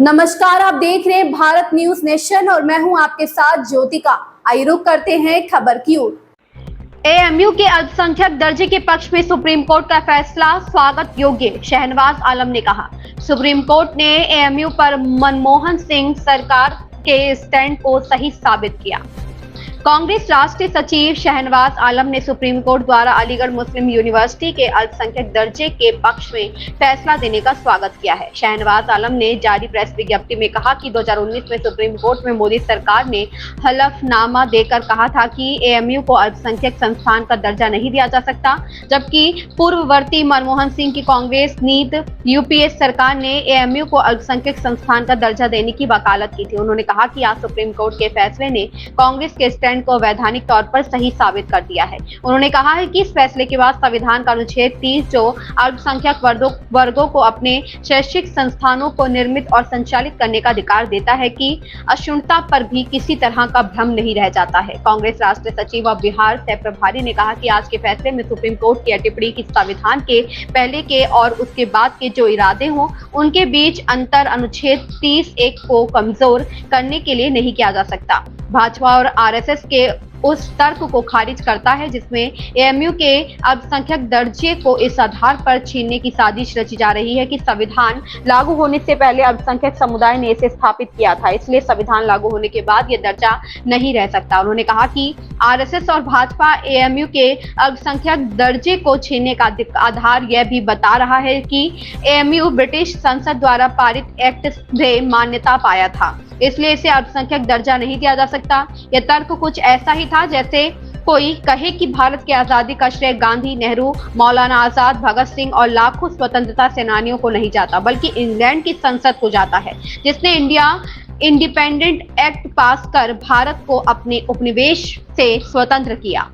नमस्कार, आप देख रहे हैं भारत न्यूज नेशन और मैं हूं आपके साथ ज्योतिका। आइए रुक करते हैं खबर की ओर। एएमयू के अल्पसंख्यक दर्जे के पक्ष में सुप्रीम कोर्ट का फैसला स्वागत योग्य, शहनवाज आलम ने कहा। सुप्रीम कोर्ट ने एएमयू पर मनमोहन सिंह सरकार के स्टैंड को सही साबित किया। कांग्रेस राष्ट्रीय सचिव शहनवाज आलम ने सुप्रीम कोर्ट द्वारा अलीगढ़ मुस्लिम यूनिवर्सिटी के अल्पसंख्यक दर्जे के पक्ष में फैसला देने का स्वागत किया है। शहनवाज आलम ने जारी प्रेस विज्ञप्ति में कहा कि 2019 में सुप्रीम कोर्ट में मोदी सरकार ने हलफनामा देकर कहा था कि एएमयू को अल्पसंख्यक संस्थान का दर्जा नहीं दिया जा सकता, जबकि पूर्ववर्ती मनमोहन सिंह की कांग्रेस नीति यूपीए सरकार ने एएमयू को अल्पसंख्यक संस्थान का दर्जा देने की वकालत की थी। उन्होंने कहा कि आज सुप्रीम कोर्ट के फैसले ने कांग्रेस के स्टैंड को वैधानिक तौर पर सही साबित कर दिया है। उन्होंने कहा है कि इस फैसले के बाद संविधान का अनुच्छेद 30 जो अल्पसंख्यक वर्गों को अपने शैक्षिक संस्थानों को निर्मित और संचालित करने का अधिकार देता है कि अशुद्धता पर भी किसी तरह का भ्रम नहीं रह जाता है। कांग्रेस राष्ट्रीय सचिव और बिहार सह प्रभारी ने कहा कि आज के फैसले में सुप्रीम कोर्ट की टिप्पणी की संविधान के पहले के और उसके बाद के जो इरादे हों उनके बीच अंतर अनुच्छेद 30(1) को कमजोर करने के लिए नहीं किया जा सकता। भाजपा और आरएसएस के उस तर्क को खारिज करता है जिसमें एएमयू के अल्पसंख्यक दर्जे को इस आधार पर छीनने की साजिश रची जा रही है कि संविधान लागू होने से पहले अल्पसंख्यक समुदाय ने इसे स्थापित किया था, इसलिए संविधान लागू होने के बाद यह दर्जा नहीं रह सकता। उन्होंने कहा कि आरएसएस और भाजपा एएमयू के अल्पसंख्यक दर्जे को छीनने का आधार यह भी बता रहा है कि एएमयू ब्रिटिश संसद द्वारा पारित एक्ट से मान्यता पाया था, इसलिए इसे अल्पसंख्यक दर्जा नहीं दिया जा सकता। यह तर्क कुछ ऐसा ही था जैसे कोई कहे कि भारत की आजादी का श्रेय गांधी, नेहरू, मौलाना आजाद, भगत सिंह और लाखों स्वतंत्रता सेनानियों को नहीं जाता, बल्कि इंग्लैंड की संसद को जाता है, जिसने इंडिपेंडेंट एक्ट पास कर भारत को अपने उपनिवेश से स्वतंत्र किया।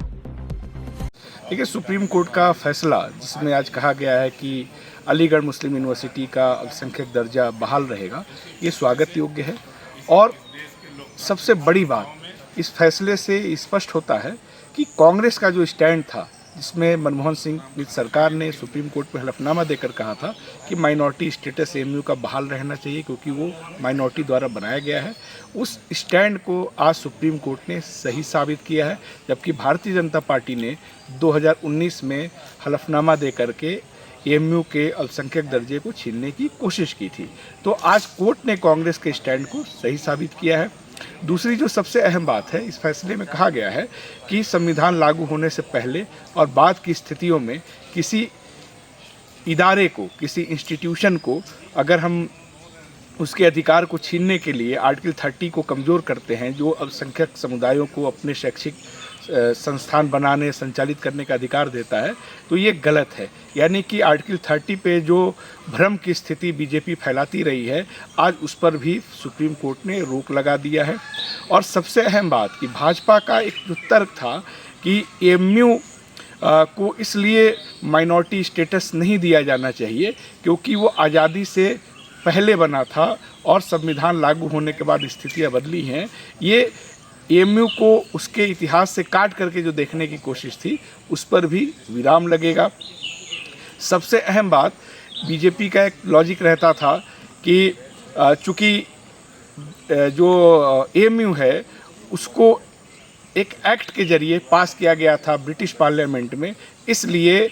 देखिए, सुप्रीम कोर्ट का फैसला जिसमें आज कहा गया है कि अलीगढ़ मुस्लिम यूनिवर्सिटी का अल्पसंख्यक दर्जा बहाल रहेगा, ये स्वागत योग्य है। और सबसे बड़ी बात इस फैसले से स्पष्ट होता है कि कांग्रेस का जो स्टैंड था, जिसमें मनमोहन सिंह सरकार ने सुप्रीम कोर्ट में हलफनामा देकर कहा था कि माइनॉरिटी स्टेटस एएमयू का बहाल रहना चाहिए क्योंकि वो माइनॉरिटी द्वारा बनाया गया है, उस स्टैंड को आज सुप्रीम कोर्ट ने सही साबित किया है। जबकि भारतीय जनता पार्टी ने 2019 में हलफनामा दे करके एएमयू के अल्पसंख्यक दर्जे को छीनने की कोशिश की थी। तो आज कोर्ट ने कांग्रेस के स्टैंड को सही साबित किया है। दूसरी जो सबसे अहम बात है, इस फैसले में कहा गया है कि संविधान लागू होने से पहले और बाद की स्थितियों में किसी इदारे को, किसी इंस्टीट्यूशन को अगर हम उसके अधिकार को छीनने के लिए आर्टिकल 30 को कमज़ोर करते हैं, जो अल्पसंख्यक समुदायों को अपने शैक्षिक संस्थान बनाने, संचालित करने का अधिकार देता है, तो ये गलत है। यानी कि आर्टिकल 30 पे जो भ्रम की स्थिति बीजेपी फैलाती रही है, आज उस पर भी सुप्रीम कोर्ट ने रोक लगा दिया है। और सबसे अहम बात कि भाजपा का एक जो तर्क था कि एएमयू को इसलिए माइनॉरिटी स्टेटस नहीं दिया जाना चाहिए क्योंकि वो आज़ादी से पहले बना था और संविधान लागू होने के बाद स्थितियाँ बदली हैं, ये एएमयू को उसके इतिहास से काट करके जो देखने की कोशिश थी, उस पर भी विराम लगेगा। सबसे अहम बात, बीजेपी का एक लॉजिक रहता था कि चूँकि जो एएमयू है उसको एक एक्ट के जरिए पास किया गया था ब्रिटिश पार्लियामेंट में, इसलिए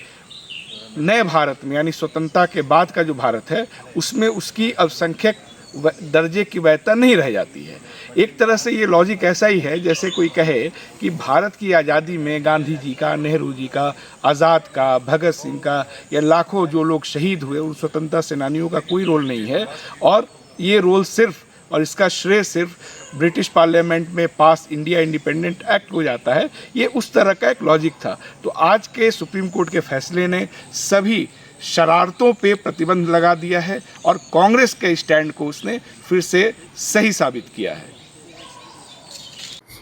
नए भारत में यानी स्वतंत्रता के बाद का जो भारत है उसमें उसकी अल्पसंख्यक दर्जे की वैधता नहीं रह जाती है। एक तरह से ये लॉजिक ऐसा ही है जैसे कोई कहे कि भारत की आज़ादी में गांधी जी का, नेहरू जी का, आज़ाद का, भगत सिंह का या लाखों जो लोग शहीद हुए उन स्वतंत्रता सेनानियों का कोई रोल नहीं है और ये रोल सिर्फ और इसका श्रेय सिर्फ ब्रिटिश पार्लियामेंट में पास इंडिया इंडिपेंडेंट एक्ट हो जाता है। ये उस तरह का एक लॉजिक था। तो आज के सुप्रीम कोर्ट के फैसले ने सभी शरारतों पे प्रतिबंध लगा दिया है और कांग्रेस के स्टैंड को उसने फिर से सही साबित किया है।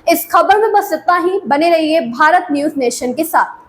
इस खबर में बस इतना ही। बने रहिए भारत न्यूज नेशन के साथ।